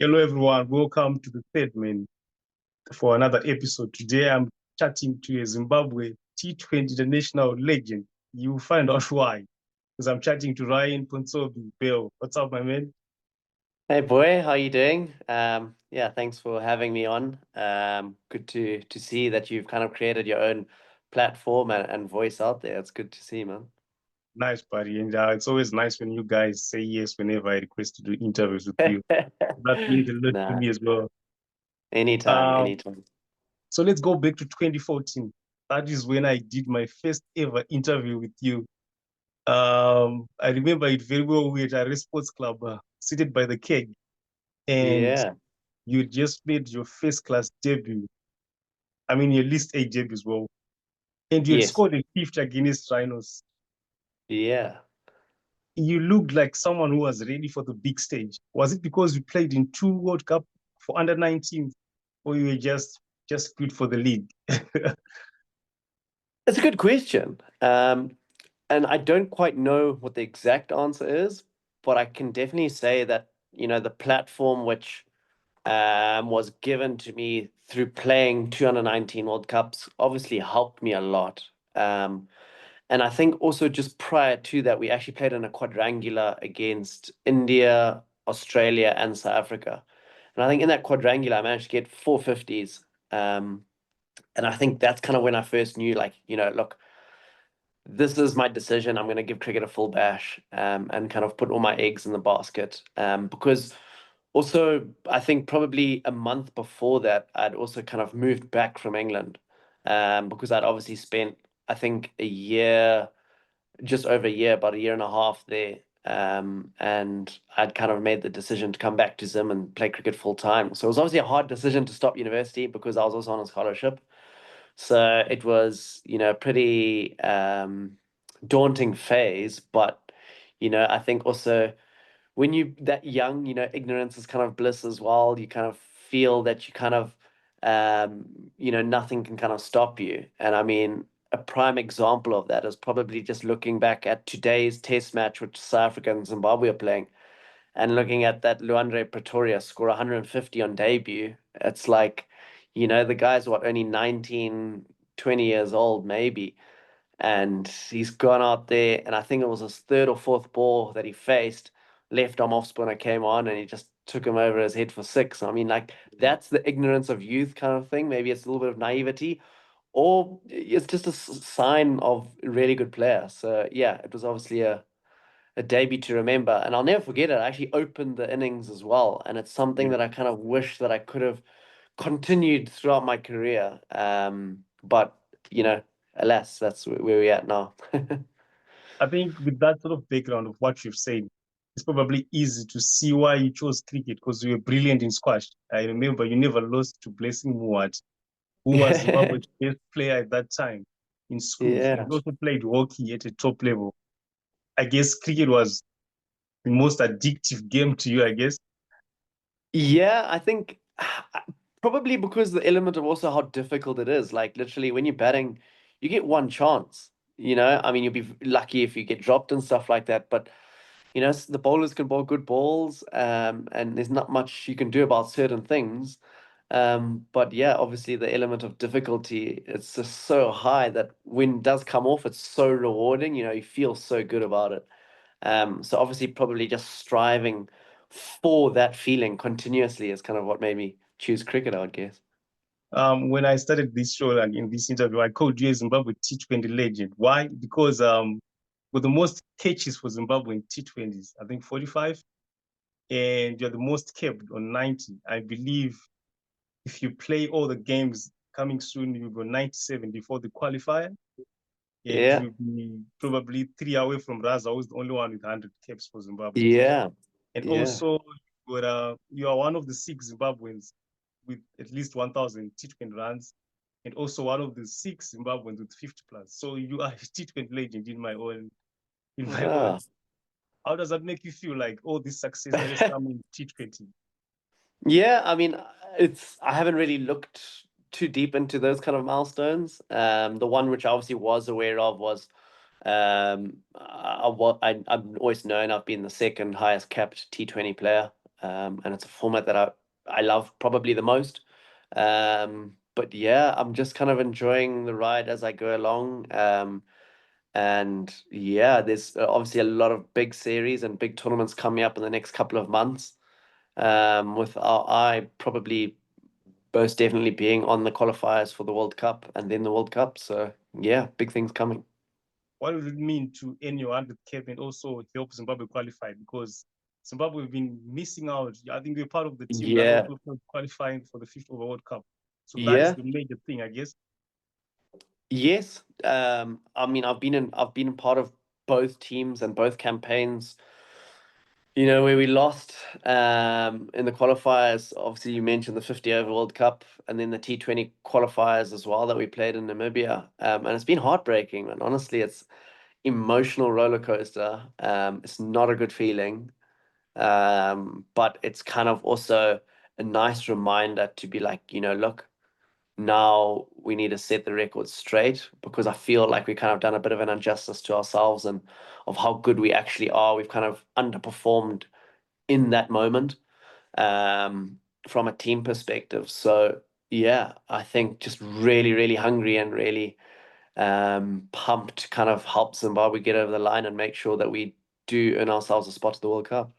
Hello, everyone. Welcome to the Thirdman for another episode. Today, I'm chatting to a Zimbabwe T20 International legend. You'll find out why, because I'm chatting to Ryan Ponsobi Burl. What's up, my man? Hey boy, how you doing? Yeah, thanks for having me on. Good to see that you've kind of created your own platform and voice out there. It's good to see, man. Nice, buddy. And it's always nice when you guys say yes whenever I request to do interviews with you. That means a lot to Nah, me as well. anytime, Um, anytime. so let's go back to 2014. That is when I did my first ever interview with you. I remember it very well. We were at a sports club, seated by the keg, and Yeah, you just made your first class debut. I mean, your list A debut as well. And you had yes, scored a fifth against Rhinos. yeah. You looked like someone who was ready for the big stage. Was it because you played in two World Cup for under 19, or you were just good for the league? It's a good question. And I don't quite know what the exact answer is, but I can definitely say that, the platform which was given to me through playing 219 World Cups obviously helped me a lot. And I think also just prior to that, we actually played in a quadrangular against India, Australia, and South Africa. And I think in that quadrangular, I managed to get 450s. And I think that's kind of when I first knew, like, look, this is my decision. I'm going to give cricket a full bash, and kind of put all my eggs in the basket. Because also, I think probably a month before that, I'd also kind of moved back from England, because I'd obviously spent, I think, a year, just over a year, about a year and a half there. And I'd kind of made the decision to come back to Zim and play cricket full time. So it was obviously a hard decision to stop university because I was also on a scholarship. So it was, pretty daunting phase. But, I think also when you that young, ignorance is kind of bliss as well. You kind of feel that you kind of, nothing can kind of stop you. And I mean, a prime example of that is probably just looking back at today's test match, which South Africa and Zimbabwe are playing, and looking at that Luandre Pretoria score 150 on debut. It's like, the guy's what, only 19, 20 years old, maybe. And he's gone out there, and I think it was his third or fourth ball that he faced. Left arm off spinner came on, and he just took him over his head for six. I mean, like, that's the ignorance of youth kind of thing. Maybe it's a little bit of naivety, or it's just a sign of a really good player. So yeah, it was obviously a debut to remember. And I'll never forget it. I actually opened the innings as well. And it's something Yeah. that I kind of wish that I could have continued throughout my career. But, alas, that's where we're at now. I think with that sort of background of what you've said, it's probably easy to see why you chose cricket because you were brilliant in squash. I remember you never lost to Blessing Muwat, who was Zimbabwe's best player at that time in schools. And Yeah. he also played hockey at a top level. I guess cricket was the most addictive game to you, I guess. Yeah, I think probably because the element of also how difficult it is. Like literally when you're batting, you get one chance. I mean, you'll be lucky if you get dropped and stuff like that. But the bowlers can bowl good balls, and there's not much you can do about certain things. But yeah, obviously the element of difficulty, it's just so high that when it does come off, it's so rewarding. You feel so good about it. So obviously probably just striving for that feeling continuously is kind of what made me choose cricket, I would guess. When I started this show and in this interview, I called you a Zimbabwe T20 legend. Why? Because with the most catches for Zimbabwe in T20s, I think 45, and you're the most kept on 90. I believe if you play all the games coming soon, you go 97 before the qualifier, and Yeah, you'll be probably three away from Raza, who's the only one with 100 caps for Zimbabwe. yeah, And yeah, also, you are one of the six Zimbabweans with at least 1,000 T20 runs, and also one of the six Zimbabweans with 50 plus. So you are a T20 legend in my own. In my own. ah. How does that make you feel? Like all this success that has come in T20? Yeah, I mean, I haven't really looked too deep into those kind of milestones. The one which I obviously was aware of was, I've always known I've been the second highest capped T20 player. and it's a format that I love probably the most. But yeah, I'm just kind of enjoying the ride as I go along. And yeah, there's obviously a lot of big series and big tournaments coming up in the next couple of months. With our eye probably most definitely being on the qualifiers for the World Cup and then the World Cup. So yeah, big things coming. What would it mean to earn your 100 cap and also help Zimbabwe qualify? Because Zimbabwe have been missing out. I think we're part of the team that Yeah, also qualifying for the fifth over World Cup. So that is yeah, the major thing, I guess. yes. I mean, I've been part of both teams and both campaigns. You know, where we lost in the qualifiers. Obviously, you mentioned the 50 over World Cup and then the T20 qualifiers as well that we played in Namibia. And it's been heartbreaking, and honestly, it's emotional roller coaster. It's not a good feeling. But it's kind of also a nice reminder to be like, look, now we need to set the record straight, because I feel like we kind of done a bit of an injustice to ourselves and of how good we actually are. We've kind of underperformed in that moment, um, from a team perspective. So yeah, I think just really, really hungry and really pumped to kind of help Zimbabwe get over the line and make sure that we do earn ourselves a spot to the World Cup.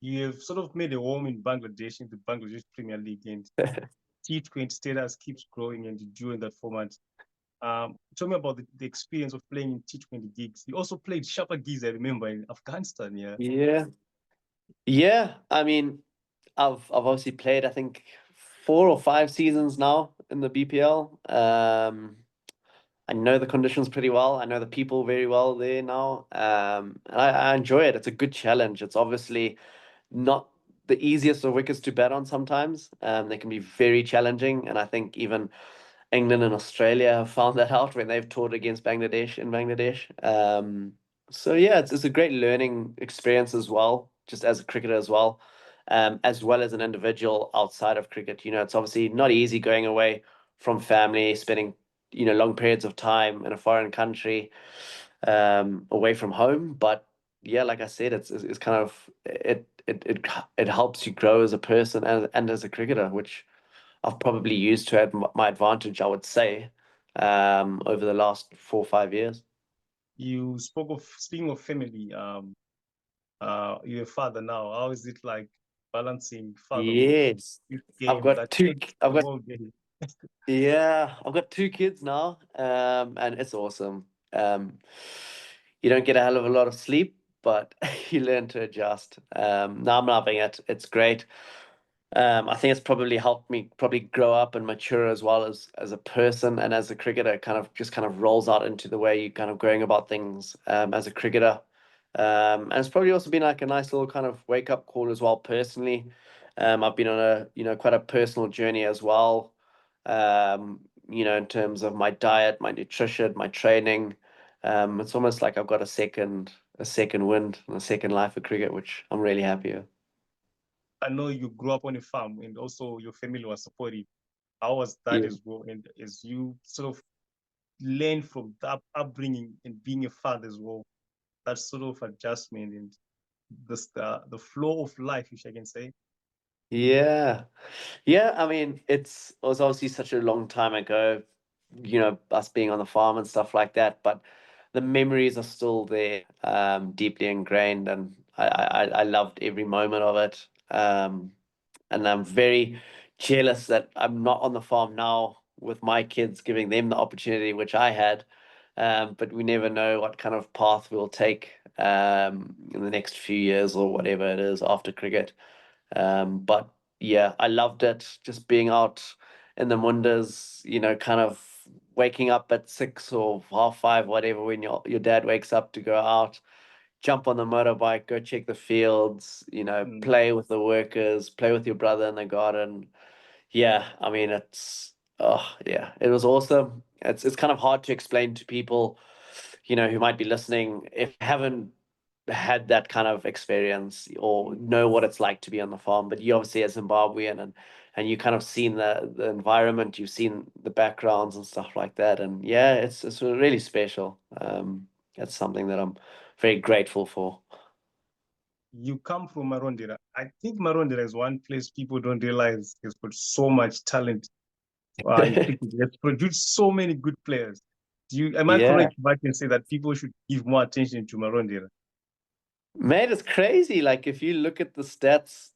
You have sort of made a home in Bangladesh, in the Bangladesh Premier League, and T20 status keeps growing and during that format. Tell me about the experience of playing in T20 gigs. You also played Sharper gigs, I remember, in Afghanistan, yeah. Yeah. Yeah. I mean, I've obviously played, I think, 4 or 5 seasons now in the BPL. I know the conditions pretty well. I know the people very well there now. And I enjoy it. It's a good challenge. It's obviously not the easiest of wickets to bat on sometimes. They can be very challenging. And I think even England and Australia have found that out when they've toured against Bangladesh in Bangladesh. So yeah, it's a great learning experience as well, just as a cricketer as well as an individual outside of cricket. You know, it's obviously not easy going away from family, spending, long periods of time in a foreign country, away from home. But yeah, like I said, it's kind of it helps you grow as a person and as a cricketer, which I've probably used to my advantage, I would say, over the last 4 or 5 years. You spoke of, speaking of family, you're a father now. How is it like balancing fatherhood, Yes, this I've game, got that two. takes I've the got whole day? Yeah, I've got 2 kids now, and it's awesome. You don't get a hell of a lot of sleep, but you learn to adjust. Now I'm loving it. It's great. I think it's probably helped me probably grow up and mature as well as a person and as a cricketer. Kind of rolls out into the way you kind of going about things as a cricketer. And it's probably also been like a nice little kind of wake up call as well personally. I've been on a quite a personal journey as well. In terms of my diet, my nutrition, my training. It's almost like I've got a second wind and a second life of cricket, which I'm really happy with. I know you grew up on a farm and also your family was supportive. How was that Yeah. as well? And as you sort of learn from that upbringing and being a father as well, that sort of adjustment and the flow of life, which I can say. Yeah. Yeah, I mean, it was obviously such a long time ago, us being on the farm and stuff like that, but the memories are still there, deeply ingrained, and I loved every moment of it. And I'm very jealous that I'm not on the farm now with my kids, giving them the opportunity which I had. But we never know what kind of path we'll take in the next few years or whatever it is after cricket. But yeah, I loved it. Just being out in the mundas, kind of waking up at 6 or half 5, whatever, when your dad wakes up to go out, jump on the motorbike, go check the fields, Mm. play with the workers, play with your brother in the garden. Yeah, I mean, oh yeah, it was awesome. It's kind of hard to explain to people, who might be listening if they haven't had that kind of experience or know what it's like to be on the farm. But you obviously as Zimbabwean and you kind of seen the environment, you've seen the backgrounds and stuff like that. And yeah, it's really special. It's something that I'm very grateful for. you come from Marondera. I think Marondera is one place people don't realize has got so much talent in cricket. It's produced so many good players. Am I Yeah, correct if I can say that people should give more attention to Marondera? man, it's crazy. Like if you look at the stats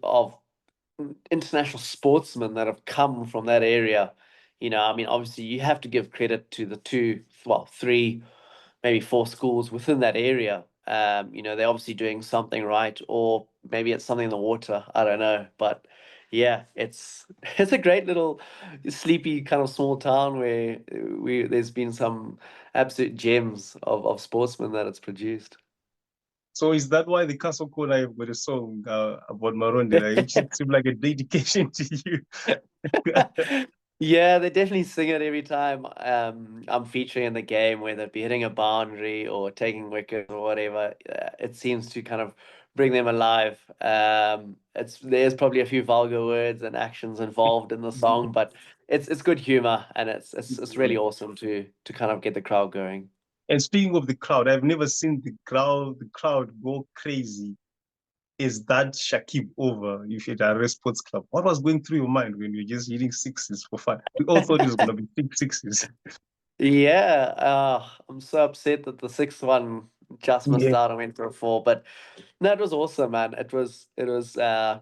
of international sportsmen that have come from that area, I mean, obviously you have to give credit to the three, maybe four schools within that area. They're obviously doing something right, or maybe it's something in the water. I don't know, but yeah, it's it's a great little sleepy kind of small town where there's been some absolute gems of sportsmen that it's produced. So is that why the Castle Corner have got a song about Marondera, which seems like a dedication to you? Yeah, they definitely sing it every time I'm featuring in the game, whether it be hitting a boundary or taking wickets or whatever. It seems to kind of bring them alive. There's probably a few vulgar words and actions involved in the song, but it's good humor, and it's really awesome to kind of get the crowd going. And speaking of the crowd, I've never seen the crowd go crazy. Is that Shakib over if you're at a sports club? What was going through your mind when you're just hitting sixes for fun? We all thought it was gonna be big sixes. Yeah, I'm so upset that the sixth one just missed Yeah. out and went for a four, but no, it was awesome, man. It was I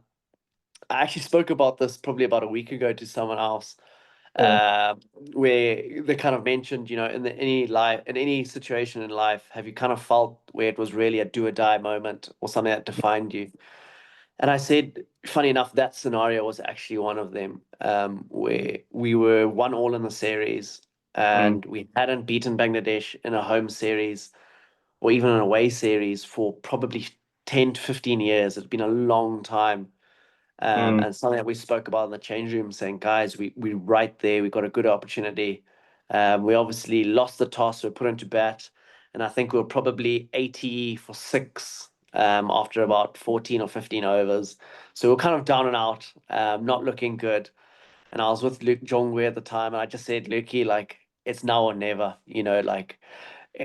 actually spoke about this probably about a week ago to someone else, Uh, uh, where they kind of mentioned, in any situation in life, have you kind of felt where it was really a do or die moment or something that defined you? And I said, funny enough, that scenario was actually one of them, where we were 1-1 in the series mm, and we hadn't beaten Bangladesh in a home series or even an away series for probably 10 to 15 years. It's been a long time. mm, And something that we spoke about in the change room, saying, guys, we're right there. We've got a good opportunity. We obviously lost the toss. We're put into bat. And I think we were probably 80 for six after about 14 or 15 overs. So we're kind of down and out, not looking good. And I was with Luke Jongwe at the time. And I just said, Lukey, like, it's now or never, like,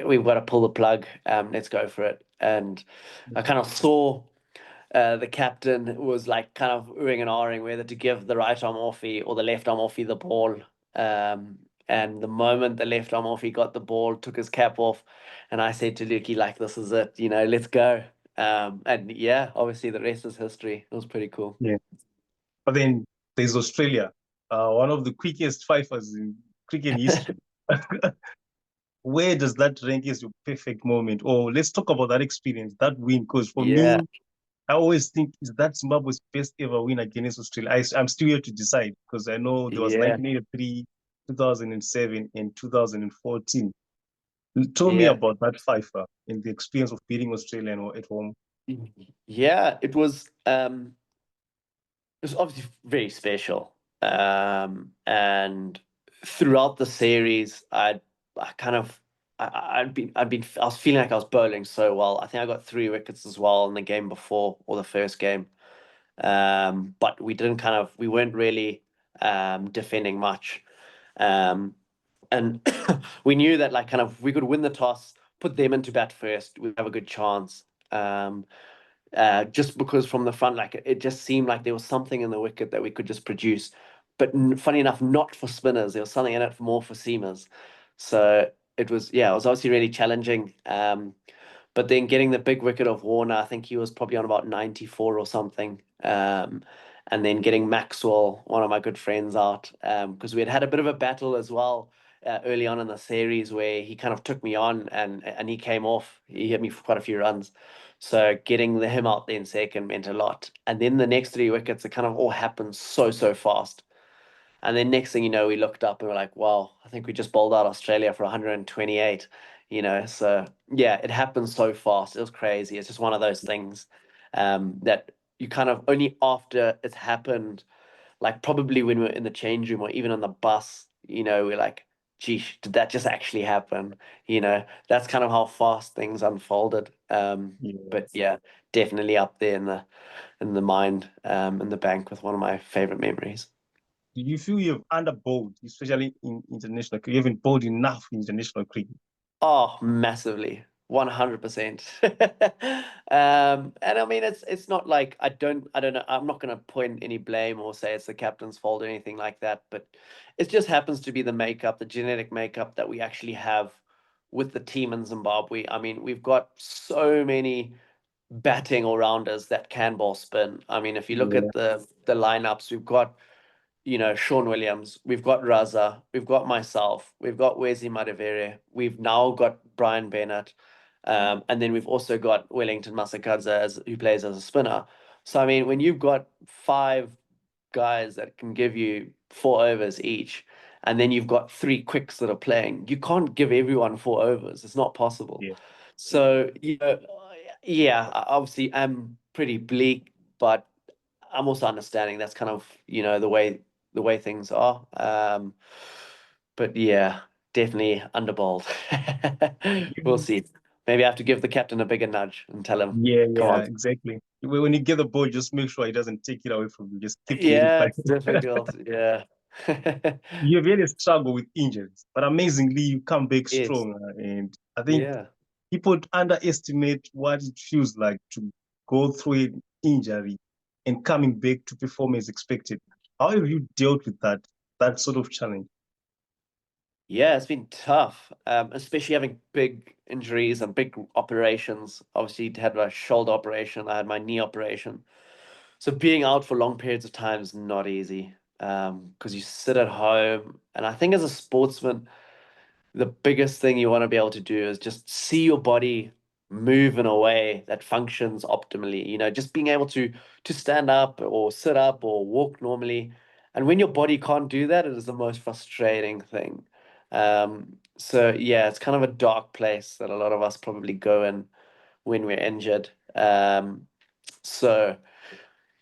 we've got to pull the plug. Let's go for it. And I kind of saw the captain was like kind of oohing and ahhing whether to give the right arm offie or the left arm offie the ball. And the moment the left arm offie got the ball, took his cap off, and I said to Lukey, like, this is it, let's go. And yeah, obviously the rest is history. It was pretty cool. yeah. But then there's Australia, one of the quickest fifers in cricket history. Where does that rank as your perfect moment? Or let's talk about that experience, that win. Because for Yeah, me, I always think, is that Zimbabwe's best ever win against Australia? I'm still here to decide because I know there was yeah, 1983, 2007, and 2014. Tell me yeah. about that FIFA and the experience of beating Australia at home. Yeah, it was obviously very special. And throughout the series, I kind of, I was feeling like I was bowling so well. I think I got 3 wickets as well in the game before or the first game. But we weren't really defending much. Um, and we knew that like kind of we could win the toss, put them into bat first, we'd have a good chance. Just because from the front, like it just seemed like there was something in the wicket that we could just produce. But funny enough, not for spinners. There was something in it for more for seamers. So it was obviously really challenging. But then getting the big wicket of Warner, I think he was probably on about 94 or something. And then getting Maxwell, one of my good friends, out because we had had a bit of a battle as well early on in the series where he kind of took me on and he came off. He hit me for quite a few runs. So getting him out there in second meant a lot. And then the next 3 wickets, it kind of all happened so fast. And then next thing you know, we looked up and we're like, wow, I think we just bowled out Australia for 128, So yeah, it happened so fast. It was crazy. It's just one of those things that you kind of only after it's happened, like probably when we're in the change room or even on the bus, we're like, geez, did that just actually happen? That's kind of how fast things unfolded. Yeah. But yeah, definitely up there in the mind, in the bank with one of my favorite memories. Do you feel you've underbowled, especially in international cricket? You haven't bowled enough in international cricket. Oh, massively. 100%. And I mean, it's not like I don't know. I'm not going to point any blame or say it's the captain's fault or anything like that. But it just happens to be the makeup, the genetic makeup that we actually have with the team in Zimbabwe. I mean, we've got so many batting all-rounders that can ball spin. I mean, if you look Yeah, at the lineups, we've got, Sean Williams, we've got Raza, we've got myself, we've got Wezi Madivere, we've now got Brian Bennett, and then we've also got Wellington Masakadza who plays as a spinner. So I mean, when you've got five guys that can give you 4 overs each, and then you've got three quicks that are playing, you can't give everyone 4 overs. It's not possible. yeah. So, yeah, obviously I'm pretty bleak, but I'm also understanding that's kind of, the way things are. But yeah, definitely underbowled. We'll see. Maybe I have to give the captain a bigger nudge and tell him, Yeah, come yeah, on. exactly. When you get the ball, just make sure he doesn't take it away from you. Just keep getting Yeah, fight. it's difficult. Yeah. You have really struggle with injuries, but amazingly, you come back Yes. strong. And I think Yeah. people underestimate what it feels like to go through an injury and coming back to perform as expected. How have you dealt with that sort of challenge? Yeah, it's been tough, especially having big injuries and big operations. Obviously, I had my shoulder operation, I had my knee operation. So being out for long periods of time is not easy, because you sit at home. And I think as a sportsman, the biggest thing you want to be able to do is just see your body move in a way that functions optimally. Just being able to stand up or sit up or walk normally. And when your body can't do that, it is the most frustrating thing. So yeah, it's kind of a dark place that a lot of us probably go in when we're injured. So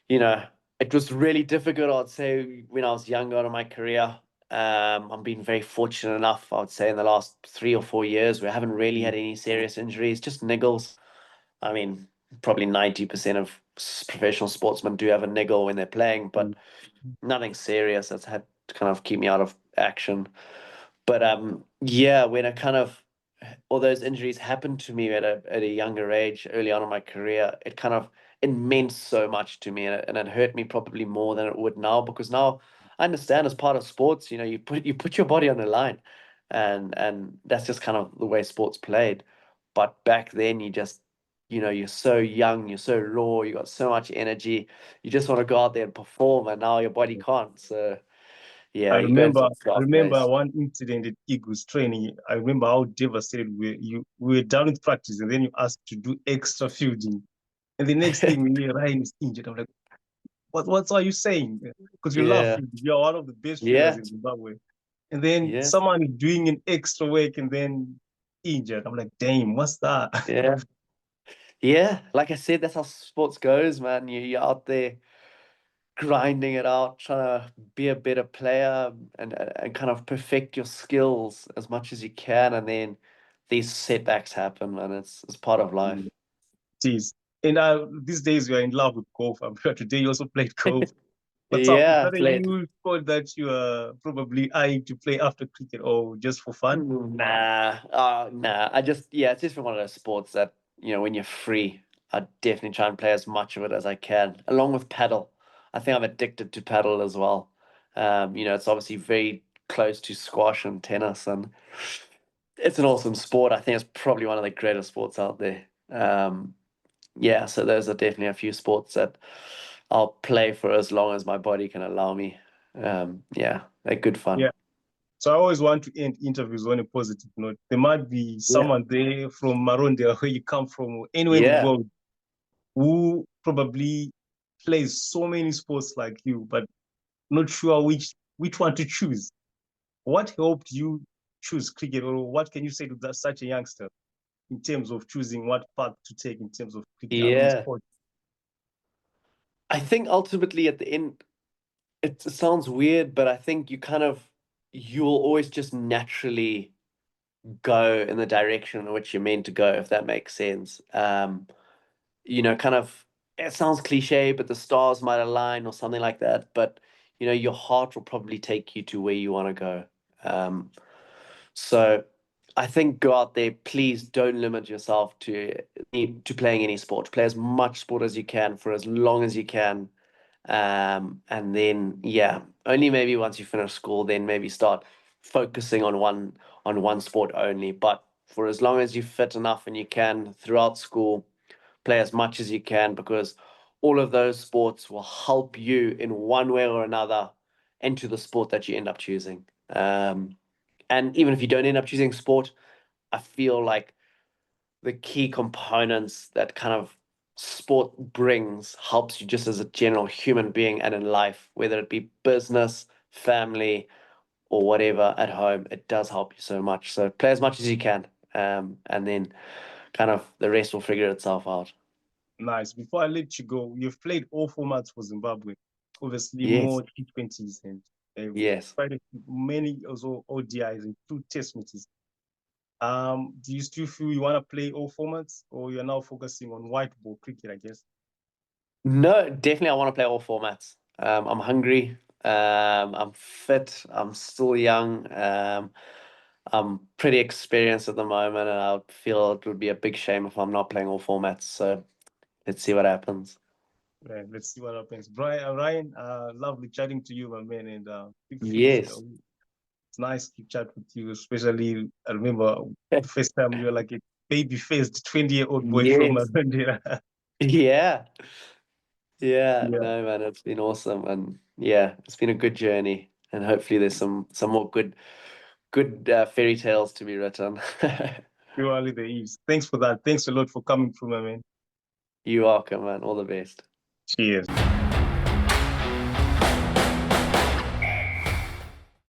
it was really difficult, I'd say, when I was younger in my career. I've been very fortunate enough, I would say, in the last 3 or 4 years, we haven't really Mm, had any serious injuries, just niggles. I mean, probably 90% of professional sportsmen do have a niggle when they're playing, mm, but nothing serious that's had to kind of keep me out of action. But yeah, when I kind of all those injuries happened to me at a younger age, early on in my career, it meant so much to me, and it hurt me probably more than it would now, because now I understand as part of sports, you put your body on the line, and that's just kind of the way sports played. But back then, you're so young, you're so raw, you got so much energy, you just want to go out there and perform, and now your body mm. can't. So I yeah, you go into remember, a I dark remember place. one incident at Eagles training. I remember how devastated we were done with practice, and then you asked to do extra fielding. And the next thing we hear, Ryan is injured. I'm like, what are you saying? Because you love Yeah, fielding. You're one of the best fielders yeah, in Zimbabwe. And then yeah, someone is doing an extra work and then injured. I'm like, damn, what's that? yeah. Yeah, like I said, that's how sports goes, man. You're out there grinding it out, trying to be a better player and kind of perfect your skills as much as you can, and then these setbacks happen, man. It's part of life. Jeez. And these days you are in love with golf. I'm sure today you also played golf. What's up? Is Yeah, that a played. new sport that you are probably eyeing to play after cricket or just for fun? Nah. It's just one of those sports that, when you're free, I definitely try and play as much of it as I can, along with paddle. I think I'm addicted to paddle as well. It's obviously very close to squash and tennis, and it's an awesome sport. I think it's probably one of the greatest sports out there. Yeah, so those are definitely a few sports that I'll play for as long as my body can allow me. Yeah, they're good fun. Yeah. So I always want to end interviews on a positive note. There might be Yeah. someone there from Marondera, where you come from, or anywhere in the Yeah. world, who probably plays so many sports like you, but not sure which one to choose. What helped you choose cricket, or what can you say to such a youngster in terms of choosing what path to take in terms of cricket? I mean, Yeah. sport. I think ultimately at the end, it sounds weird, but I think you'll always just naturally go in the direction in which you're meant to go, if that makes sense. Kind of, it sounds cliche, but the stars might align or something like that. But, your heart will probably take you to where you want to go. So I think go out there. Please don't limit yourself to playing any sport. Play as much sport as you can for as long as you can. And then yeah, only maybe once you finish school, then maybe start focusing on one sport only. But for as long as you're fit enough and you can throughout school, play as much as you can, because all of those sports will help you in one way or another into the sport that you end up choosing. And even if you don't end up choosing sport, I feel like the key components that kind of sport brings helps you just as a general human being and in life, whether it be business, family, or whatever at home. It does help you so much. So play as much as you can, and then kind of the rest will figure itself out. Nice. Before I let you go, you've played all formats for Zimbabwe. Obviously, Yes. more T20s and Yes. quite many also ODIs and 2 test matches. Do you still feel you want to play all formats, or you're now focusing on white ball cricket, I guess? No, definitely I want to play all formats. I'm hungry. I'm fit. I'm still young. I'm pretty experienced at the moment, and I feel it would be a big shame if I'm not playing all formats. So let's see what happens. Right, let's see what happens. Ryan, lovely chatting to you, my man, and keep fit. Yes. It's nice to chat with you, especially I remember the first time you were like a baby-faced 20-year-old boy from Yes. Mandela. Yeah. Yeah. Yeah, No, man, it's been awesome, and yeah, it's been a good journey, and hopefully there's some more good fairy tales to be written. purely the ease. Thanks for that. Thanks a lot for coming through, my man. You're welcome, man. All the best. Cheers.